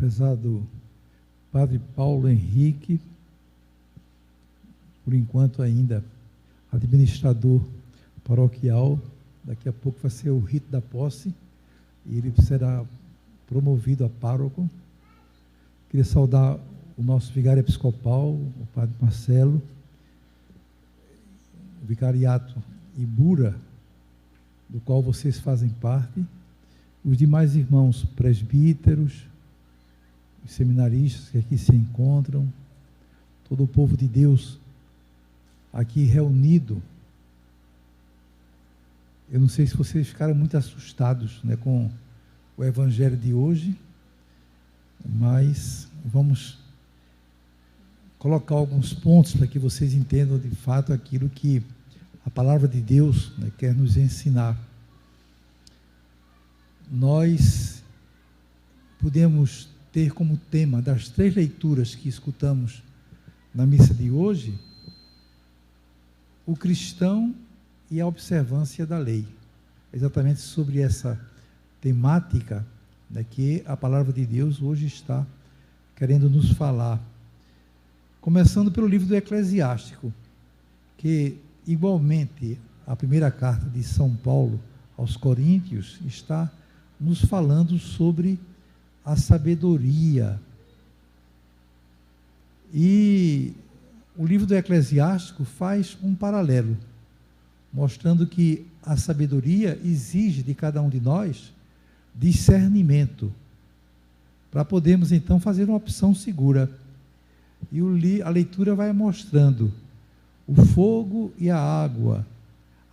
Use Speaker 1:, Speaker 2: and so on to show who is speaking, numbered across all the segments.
Speaker 1: Prezado Padre Paulo Henrique, por enquanto ainda administrador paroquial, daqui a pouco vai ser o rito da posse, e ele será promovido a pároco. Queria saudar o nosso vigário episcopal, o Padre Marcelo, o vicariato Ibura, do qual vocês fazem parte, os demais irmãos presbíteros, os seminaristas que aqui se encontram, todo o povo de Deus aqui reunido. Eu não sei se vocês ficaram muito assustados, né, com o evangelho de hoje, mas vamos colocar alguns pontos para que vocês entendam de fato aquilo que a palavra de Deus, né, quer nos ensinar. Nós podemos ter como tema das 3 leituras que escutamos na missa de hoje, o cristão e a observância da lei. Exatamente sobre essa temática, né, que a palavra de Deus hoje está querendo nos falar. Começando pelo livro do Eclesiástico, que igualmente a primeira carta de São Paulo aos Coríntios está nos falando sobre a sabedoria. E o livro do Eclesiástico faz um paralelo, mostrando que a sabedoria exige de cada um de nós discernimento, para podermos então fazer uma opção segura. E a leitura vai mostrando o fogo e a água,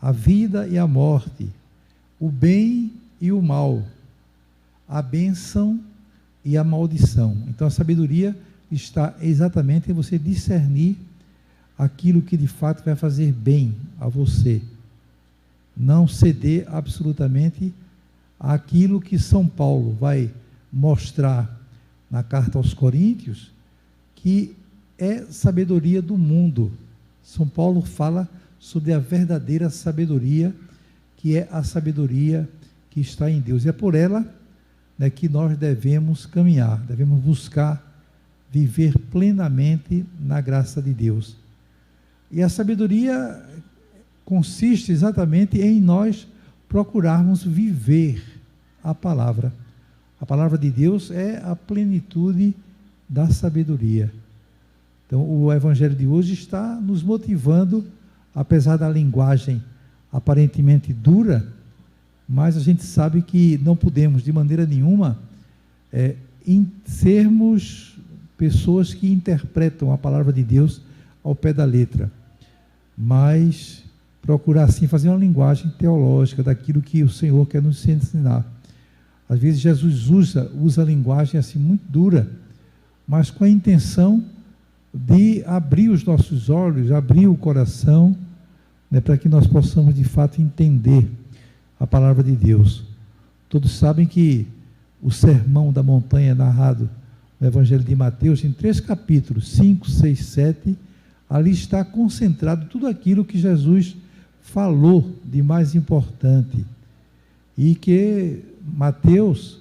Speaker 1: a vida e a morte, o bem e o mal, a bênção e a maldição. Então a sabedoria está exatamente em você discernir aquilo que de fato vai fazer bem a você. Não ceder absolutamente àquilo que São Paulo vai mostrar na carta aos Coríntios, que é sabedoria do mundo. São Paulo fala sobre a verdadeira sabedoria, que é a sabedoria que está em Deus. E é por ela, né, que nós devemos caminhar, devemos buscar viver plenamente na graça de Deus. E a sabedoria consiste exatamente em nós procurarmos viver a palavra. A palavra de Deus é a plenitude da sabedoria. Então, o evangelho de hoje está nos motivando, apesar da linguagem aparentemente dura, mas a gente sabe que não podemos, de maneira nenhuma, sermos pessoas que interpretam a palavra de Deus ao pé da letra, mas procurar, sim, fazer uma linguagem teológica daquilo que o Senhor quer nos ensinar. Às vezes Jesus usa a linguagem assim muito dura, mas com a intenção de abrir os nossos olhos, abrir o coração, né, para que nós possamos de fato entender a palavra de Deus. Todos sabem que o Sermão da Montanha, narrado no Evangelho de Mateus, em 3 capítulos, 5, 6, 7, ali está concentrado tudo aquilo que Jesus falou de mais importante, e que Mateus,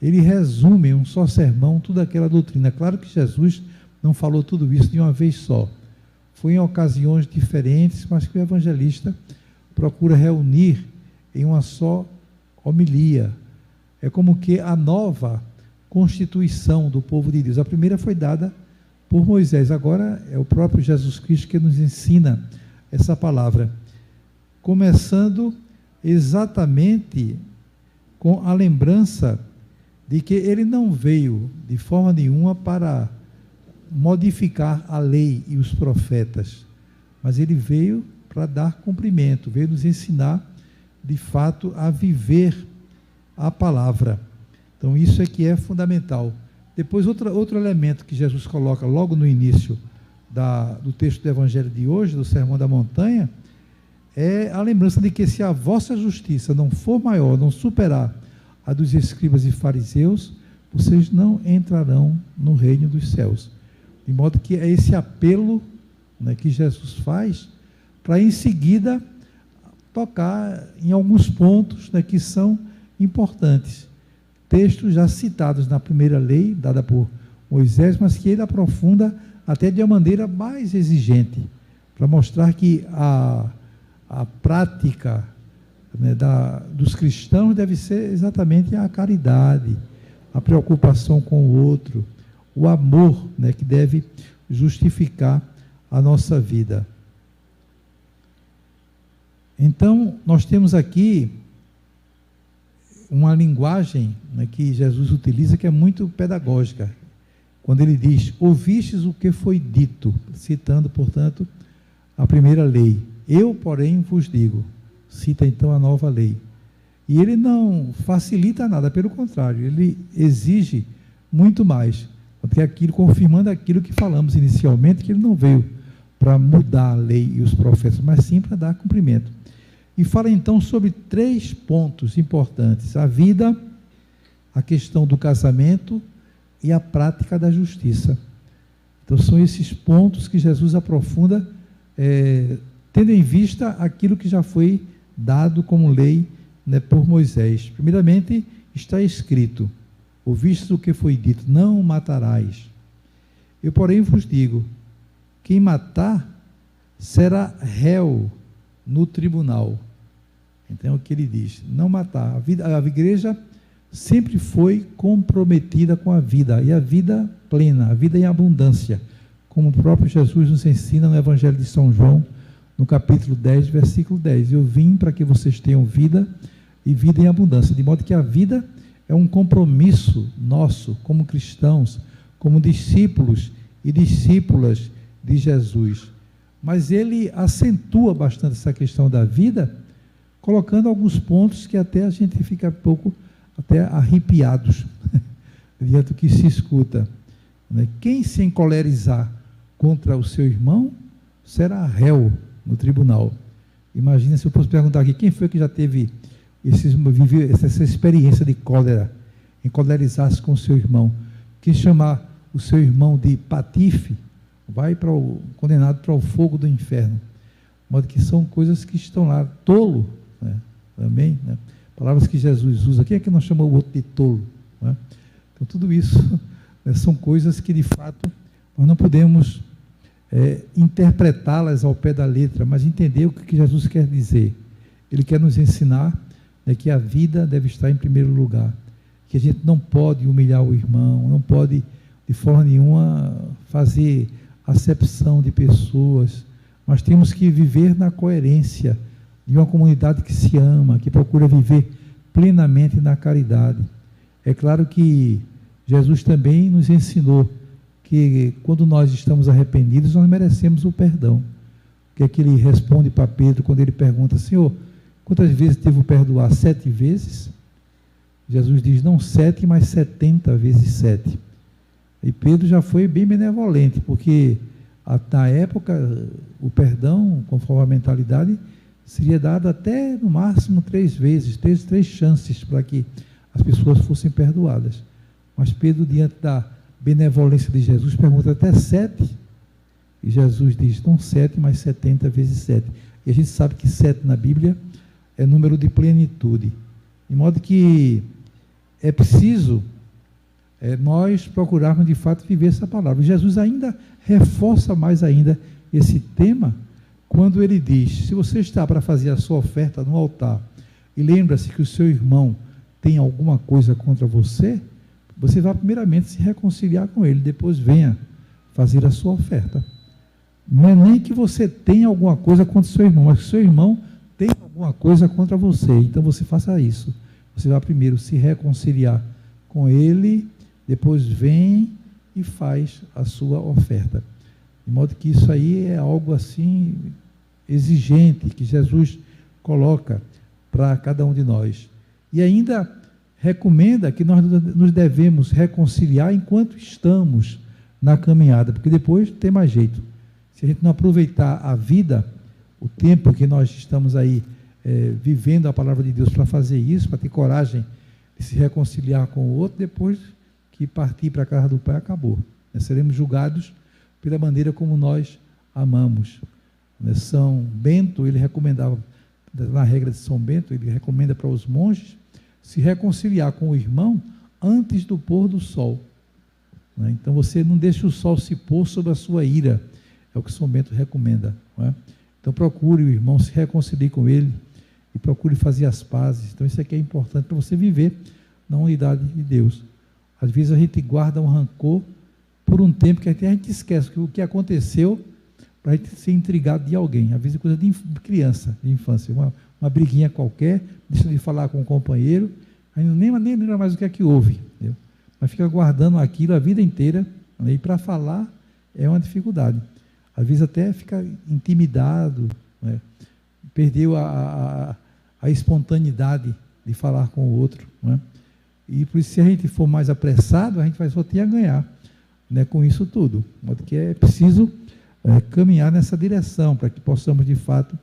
Speaker 1: ele resume em um só sermão toda aquela doutrina. Claro que Jesus não falou tudo isso de uma vez só, foi em ocasiões diferentes, mas que o evangelista procura reunir em uma só homilia. É como que a nova constituição do povo de Deus. A primeira foi dada por Moisés, agora é o próprio Jesus Cristo que nos ensina essa palavra, começando exatamente com a lembrança de que ele não veio de forma nenhuma para modificar a lei e os profetas, mas ele veio para dar cumprimento, veio nos ensinar de fato a viver a palavra. Então isso é que é fundamental. Depois outro elemento que Jesus coloca logo no início do texto do Evangelho de hoje, do Sermão da Montanha, é a lembrança de que se a vossa justiça não for maior, não superar a dos escribas e fariseus, vocês não entrarão no reino dos céus. De modo que é esse apelo, né, que Jesus faz, para em seguida tocar em alguns pontos, né, que são importantes. textos já citados na primeira lei, dada por Moisés, mas que ele aprofunda até de uma maneira mais exigente, para mostrar que a prática, né, dos cristãos deve ser exatamente a caridade, a preocupação com o outro, o amor, né, que deve justificar a nossa vida. Então, nós temos aqui uma linguagem, né, que Jesus utiliza, que é muito pedagógica, quando ele diz: ouvistes o que foi dito, citando, portanto, a primeira lei. Eu, porém, vos digo. Cita então a nova lei. E ele não facilita nada, pelo contrário, ele exige muito mais, porque aquilo, confirmando aquilo que falamos inicialmente, que ele não veio para mudar a lei e os profetas, mas sim para dar cumprimento. E fala então sobre 3 pontos importantes: a vida, a questão do casamento e a prática da justiça. Então são esses pontos que Jesus aprofunda, tendo em vista aquilo que já foi dado como lei, né, por Moisés. Primeiramente, está escrito: ouvistes o que foi dito, não matarás. Eu, porém, vos digo, quem matar será réu no tribunal. Então, é o que ele diz: não matar. A igreja sempre foi comprometida com a vida, e a vida plena, a vida em abundância, como o próprio Jesus nos ensina no Evangelho de São João, no capítulo 10, versículo 10. Eu vim para que vocês tenham vida e vida em abundância, de modo que a vida é um compromisso nosso, como cristãos, como discípulos e discípulas de Jesus. Mas ele acentua bastante essa questão da vida, colocando alguns pontos que até a gente fica um pouco até arrepiados diante do que se escuta. Quem se encolerizar contra o seu irmão será réu no tribunal. Imagina se eu fosse perguntar aqui: quem foi que já teve viveu essa experiência de cólera, encolerizar-se com o seu irmão? Quem chamar o seu irmão de patife, vai condenado para o fogo do inferno. De modo que são coisas que estão lá. Tolo, né? Também, né? Palavras que Jesus usa. Quem é que não chamou o outro de tolo? Né? Então, tudo isso, né, são coisas que, de fato, nós não podemos interpretá-las ao pé da letra, mas entender o que Jesus quer dizer. Ele quer nos ensinar, né, que a vida deve estar em primeiro lugar, que a gente não pode humilhar o irmão, não pode, de forma nenhuma, fazer acepção de pessoas. Nós temos que viver na coerência de uma comunidade que se ama, que procura viver plenamente na caridade. É claro que Jesus também nos ensinou que quando nós estamos arrependidos, nós merecemos o perdão. O que é que ele responde para Pedro quando ele pergunta: Senhor, quantas vezes devo perdoar? 7 vezes? Jesus diz: não 7, mas 70 vezes 7. E Pedro já foi bem benevolente, porque na época o perdão, conforme a mentalidade, seria dado até no máximo 3 vezes, 3 chances para que as pessoas fossem perdoadas. Mas Pedro, diante da benevolência de Jesus, pergunta: até 7? E Jesus diz: não 7, mas 70 vezes 7. E a gente sabe que 7 na Bíblia é número de plenitude. De modo que é preciso nós procurarmos de fato viver essa palavra. Jesus ainda reforça mais ainda esse tema, quando ele diz: se você está para fazer a sua oferta no altar, e lembra-se que o seu irmão tem alguma coisa contra você, você vai primeiramente se reconciliar com ele, depois venha fazer a sua oferta. Não é nem que você tenha alguma coisa contra o seu irmão, mas que o seu irmão tem alguma coisa contra você. Então você faça isso. Você vai primeiro se reconciliar com ele, depois vem e faz a sua oferta. De modo que isso aí é algo assim exigente, que Jesus coloca para cada um de nós. E ainda recomenda que nós nos devemos reconciliar enquanto estamos na caminhada, porque depois não tem mais jeito. Se a gente não aproveitar a vida, o tempo que nós estamos aí vivendo a palavra de Deus para fazer isso, para ter coragem de se reconciliar com o outro, depois que partir para a casa do Pai, acabou. Nós seremos julgados pela maneira como nós amamos. São Bento, ele recomendava, na regra de São Bento, ele recomenda para os monges se reconciliar com o irmão antes do pôr do sol. Né? Então você não deixa o sol se pôr sobre a sua ira, é o que São Bento recomenda. Não é? Então procure o irmão, se reconcilie com ele e procure fazer as pazes. Então isso aqui é importante para você viver na unidade de Deus. Às vezes a gente guarda um rancor por um tempo que até a gente esquece o que aconteceu para a gente ser intrigado de alguém. Às vezes é coisa de criança, de infância, uma briguinha qualquer, deixa de falar com o companheiro, aí nem lembra mais o que é que houve, entendeu? Mas fica guardando aquilo a vida inteira, né? E para falar é uma dificuldade. Às vezes até fica intimidado, né? Perdeu a espontaneidade de falar com o outro, né? E por isso, se a gente for mais apressado, a gente vai só ter a ganhar, né, com isso tudo. De modo que é preciso caminhar nessa direção, para que possamos, de fato,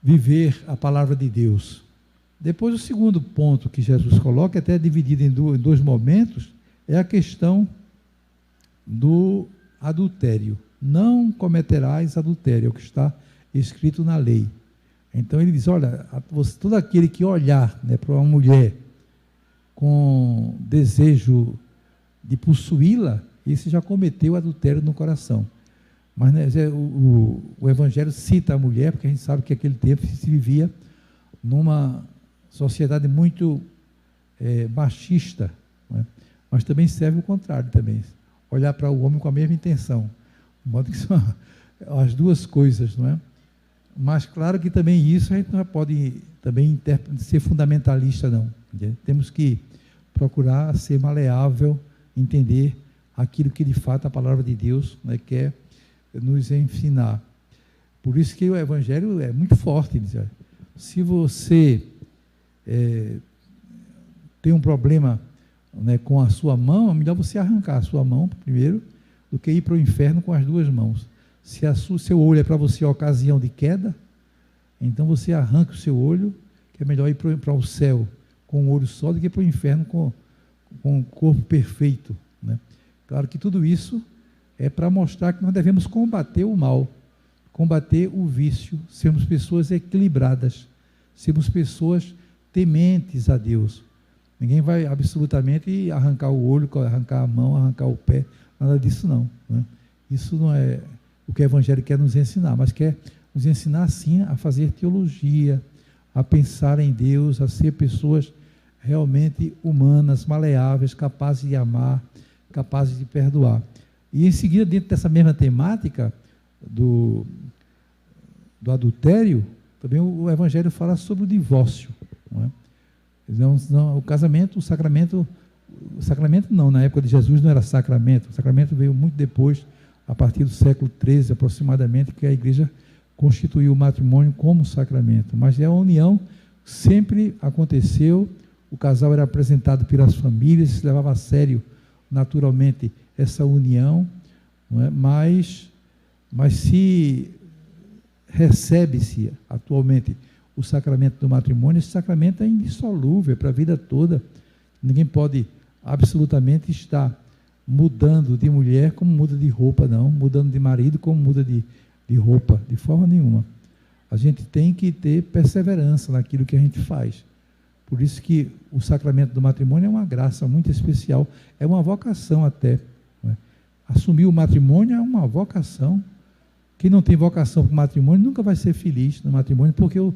Speaker 1: viver a palavra de Deus. Depois, o segundo ponto que Jesus coloca, até dividido em dois momentos, é a questão do adultério. Não cometerás adultério, é o que está escrito na lei. Então ele diz, olha, todo aquele que olhar, né, para uma mulher com desejo de possuí-la, esse já cometeu adultério no coração. Mas, né, o Evangelho cita a mulher, porque a gente sabe que naquele tempo se vivia numa sociedade muito machista, né? Mas também serve o contrário também, olhar para o homem com a mesma intenção, de modo que são as duas coisas, não é? Mas claro que também isso a gente não pode também ser fundamentalista, não. Entende? Temos que procurar ser maleável, entender aquilo que de fato a palavra de Deus, né, quer nos ensinar. Por isso que o Evangelho é muito forte. Diz, se você tem um problema, né, com a sua mão, é melhor você arrancar a sua mão primeiro, do que ir para o inferno com as duas mãos. Se seu olho é para você a ocasião de queda, então você arranca o seu olho, que é melhor ir para o céu com um olho só do que para o inferno com o corpo perfeito, né? Claro que tudo isso é para mostrar que nós devemos combater o mal, combater o vício, sermos pessoas equilibradas, sermos pessoas tementes a Deus. Ninguém vai absolutamente arrancar o olho, arrancar a mão, arrancar o pé, nada disso não, né? Isso não é o que o Evangelho quer nos ensinar, mas quer nos ensinar sim a fazer teologia, a pensar em Deus, a ser pessoas realmente humanas, maleáveis, capazes de amar, capazes de perdoar. E em seguida, dentro dessa mesma temática do adultério, também o Evangelho fala sobre o divórcio, não é? Não, o casamento, o sacramento não, na época de Jesus não era sacramento, o sacramento veio muito depois, a partir do século XIII aproximadamente, que a igreja constituiu o matrimônio como sacramento, mas a união sempre aconteceu, o casal era apresentado pelas famílias, se levava a sério naturalmente essa união, não é? Mas se recebe-se atualmente o sacramento do matrimônio, esse sacramento é indissolúvel para a vida toda. Ninguém pode absolutamente estar mudando de mulher como muda de roupa, não, mudando de marido como muda de roupa, de forma nenhuma. A gente tem que ter perseverança naquilo que a gente faz. Por isso que o sacramento do matrimônio é uma graça muito especial, é uma vocação até, não é? Assumir o matrimônio é uma vocação. Quem não tem vocação para o matrimônio nunca vai ser feliz no matrimônio, porque o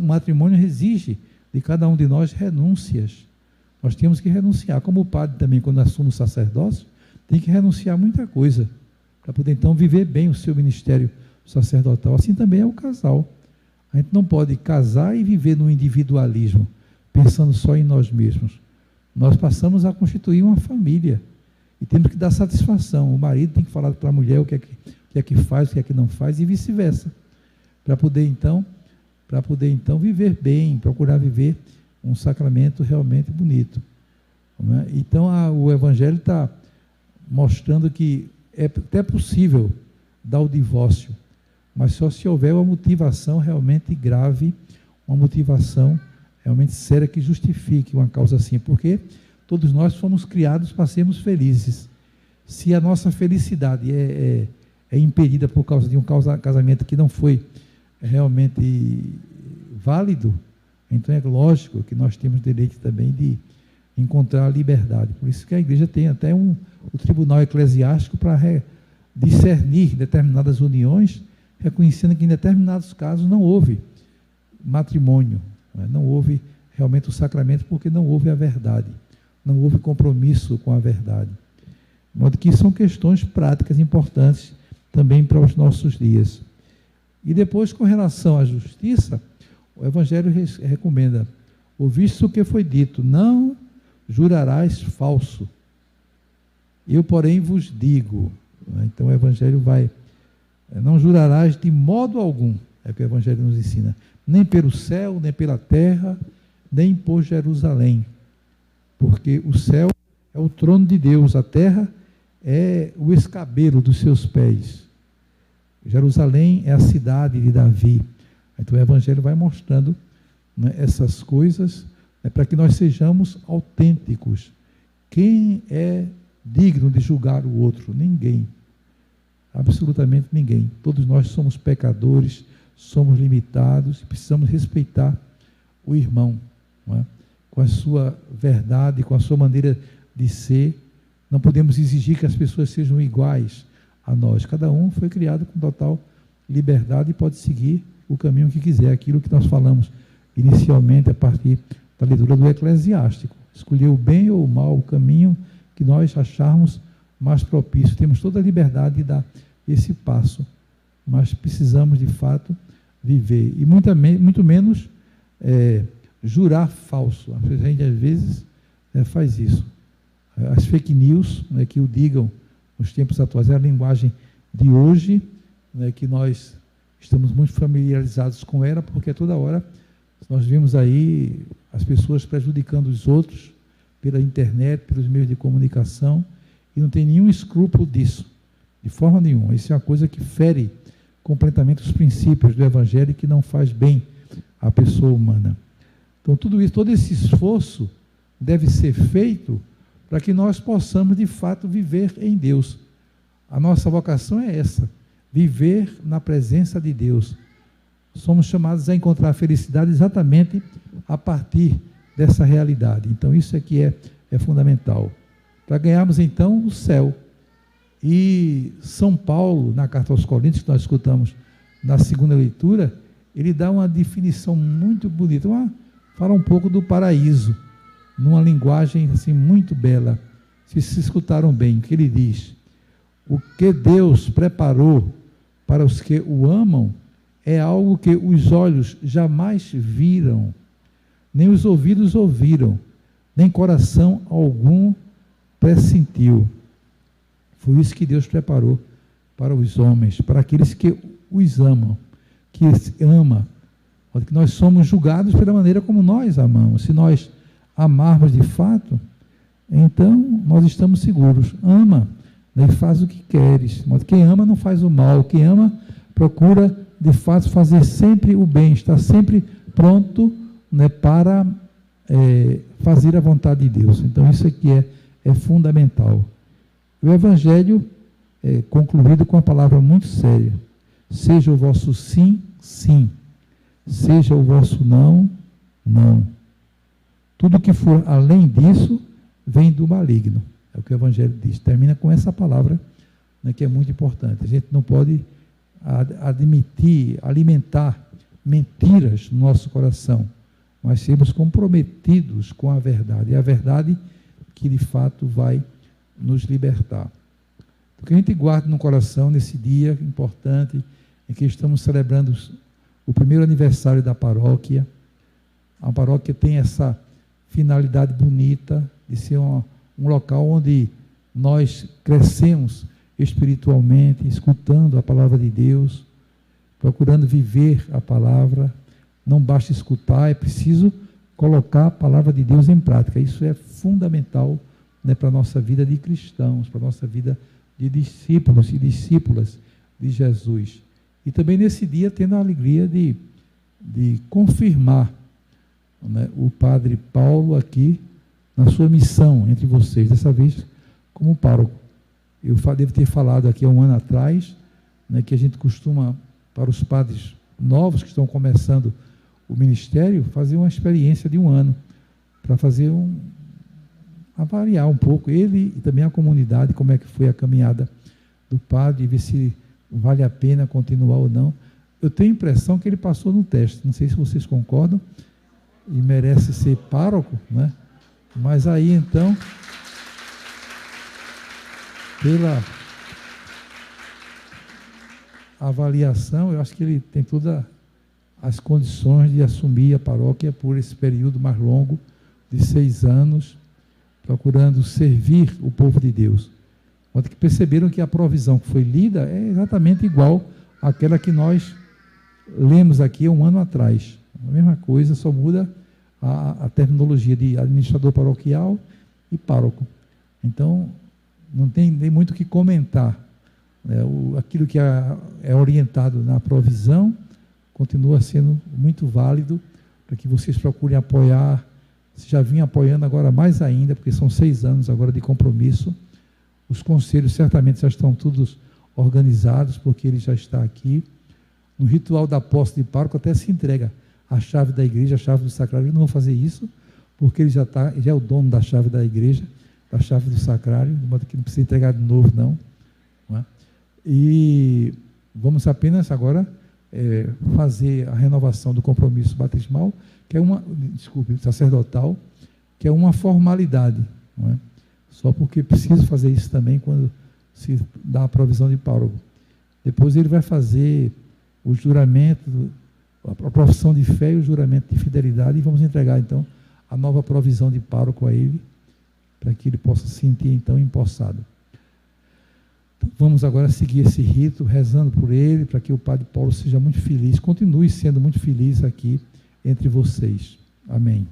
Speaker 1: matrimônio exige de cada um de nós renúncias. Nós temos que renunciar, como o padre também, quando assume o sacerdócio, tem que renunciar a muita coisa, para poder então viver bem o seu ministério sacerdotal. Assim também é o casal. A gente não pode casar e viver no individualismo, pensando só em nós mesmos. Nós passamos a constituir uma família, e temos que dar satisfação. O marido tem que falar para a mulher o que é que faz, o que é que não faz, e vice-versa, para poder então viver bem, procurar viver um sacramento realmente bonito, não é? Então o Evangelho está mostrando que é até possível dar o divórcio, mas só se houver uma motivação realmente grave, uma motivação realmente séria que justifique uma causa assim, porque todos nós fomos criados para sermos felizes. Se a nossa felicidade é impedida por causa de um casamento que não foi realmente válido, então é lógico que nós temos direito também encontrar a liberdade. Por isso que a igreja tem até o tribunal eclesiástico para discernir determinadas uniões, reconhecendo que em determinados casos não houve matrimônio, não houve realmente o sacramento, porque não houve a verdade, não houve compromisso com a verdade. De modo que são questões práticas importantes também para os nossos dias. E depois, com relação à justiça, o Evangelho recomenda: ouviste o que foi dito, não jurarás falso. Eu, porém, vos digo. Então o Evangelho vai: não jurarás de modo algum, é o que o Evangelho nos ensina, nem pelo céu, nem pela terra, nem por Jerusalém, porque o céu é o trono de Deus, a terra é o escabelo dos seus pés. Jerusalém é a cidade de Davi. Então o Evangelho vai mostrando, né, essas coisas, para que nós sejamos autênticos. Quem é digno de julgar o outro? Ninguém. Absolutamente ninguém. Todos nós somos pecadores, somos limitados e precisamos respeitar o irmão, não é? Com a sua verdade, com a sua maneira de ser. Não podemos exigir que as pessoas sejam iguais a nós. Cada um foi criado com total liberdade e pode seguir o caminho que quiser. Aquilo que nós falamos inicialmente a partir da leitura do Eclesiástico. Escolher o bem ou o mal, o caminho que nós acharmos mais propício. Temos toda a liberdade de dar esse passo, mas precisamos de fato viver. E muito menos jurar falso. A gente às vezes faz isso. As fake news, né, que o digam nos tempos atuais, é a linguagem de hoje, né, que nós estamos muito familiarizados com ela, porque toda hora nós vemos aí as pessoas prejudicando os outros pela internet, pelos meios de comunicação, e não tem nenhum escrúpulo disso, de forma nenhuma. Isso é uma coisa que fere completamente os princípios do Evangelho e que não faz bem à pessoa humana. Então, tudo isso, todo esse esforço deve ser feito para que nós possamos, de fato, viver em Deus. A nossa vocação é essa, viver na presença de Deus. Somos chamados a encontrar a felicidade exatamente a partir dessa realidade. Então, isso é que é fundamental. Para ganharmos, então, o céu. E São Paulo, na carta aos Coríntios, que nós escutamos na segunda leitura, ele dá uma definição muito bonita, fala um pouco do paraíso, numa linguagem assim muito bela. Se escutaram bem, o que ele diz: o que Deus preparou para os que o amam é algo que os olhos jamais viram, nem os ouvidos ouviram, nem coração algum pressentiu. Foi isso que Deus preparou para os homens, para aqueles que os amam, que ama. Porque nós somos julgados pela maneira como nós amamos. Se nós amarmos de fato, então nós estamos seguros. Ama, né, e faz o que queres. Quem ama não faz o mal. Quem ama procura de fato fazer sempre o bem, está sempre pronto, né, para fazer a vontade de Deus. Então isso aqui é fundamental. O Evangelho é concluído com uma palavra muito séria: seja o vosso sim, sim, seja o vosso não, não. Tudo que for além disso vem do maligno. É o que o Evangelho diz. Termina com essa palavra, né, que é muito importante. A gente não pode admitir, alimentar mentiras no nosso coração, mas sermos comprometidos com a verdade. É a verdade que de fato vai nos libertar. Então, que a gente guarde no coração nesse dia importante em que estamos celebrando o primeiro aniversário da paróquia. A paróquia tem essa finalidade bonita de ser um local onde nós crescemos espiritualmente, escutando a palavra de Deus, procurando viver a palavra. Não basta escutar, é preciso colocar a palavra de Deus em prática. Isso é fundamental, né, para a nossa vida de cristãos, para a nossa vida de discípulos e discípulas de Jesus. E também nesse dia tendo a alegria de confirmar, né, o Padre Paulo aqui na sua missão entre vocês, dessa vez como pároco. Eu devo ter falado aqui há um ano atrás, né, que a gente costuma, para os padres novos que estão começando o ministério, fazer uma experiência de um ano, para fazer avaliar um pouco, ele e também a comunidade, como é que foi a caminhada do padre, e ver se vale a pena continuar ou não. Eu tenho a impressão que ele passou no teste, não sei se vocês concordam, e merece ser pároco, né? Mas aí então, pela avaliação, eu acho que ele tem todas as condições de assumir a paróquia por esse período mais longo, de 6 anos, procurando servir o povo de Deus. Quando que perceberam que a provisão que foi lida é exatamente igual àquela que nós lemos aqui há um ano atrás. A mesma coisa, só muda a terminologia de administrador paroquial e pároco. Então, não tem nem muito o que comentar. Aquilo que é orientado na provisão continua sendo muito válido para que vocês procurem apoiar. Vocês já vinham apoiando agora mais ainda, porque são 6 anos agora de compromisso. Os conselhos certamente já estão todos organizados, porque ele já está aqui. No ritual da posse de pároco até se entrega a chave da igreja, a chave do sacrário. Eu não vou fazer isso, porque ele já é o dono da chave da igreja, da chave do sacrário, de modo que não precisa entregar de novo, não é? E vamos apenas agora fazer a renovação do compromisso batismal, que é sacerdotal, que é uma formalidade, não é? Só porque preciso fazer isso também quando se dá a provisão de pároco. Depois ele vai fazer o juramento, a profissão de fé e o juramento de fidelidade, e vamos entregar então a nova provisão de pároco a ele, para que ele possa se sentir então empossado. Então, vamos agora seguir esse rito, rezando por ele, para que o Padre Paulo seja muito feliz, continue sendo muito feliz aqui entre vocês. Amém.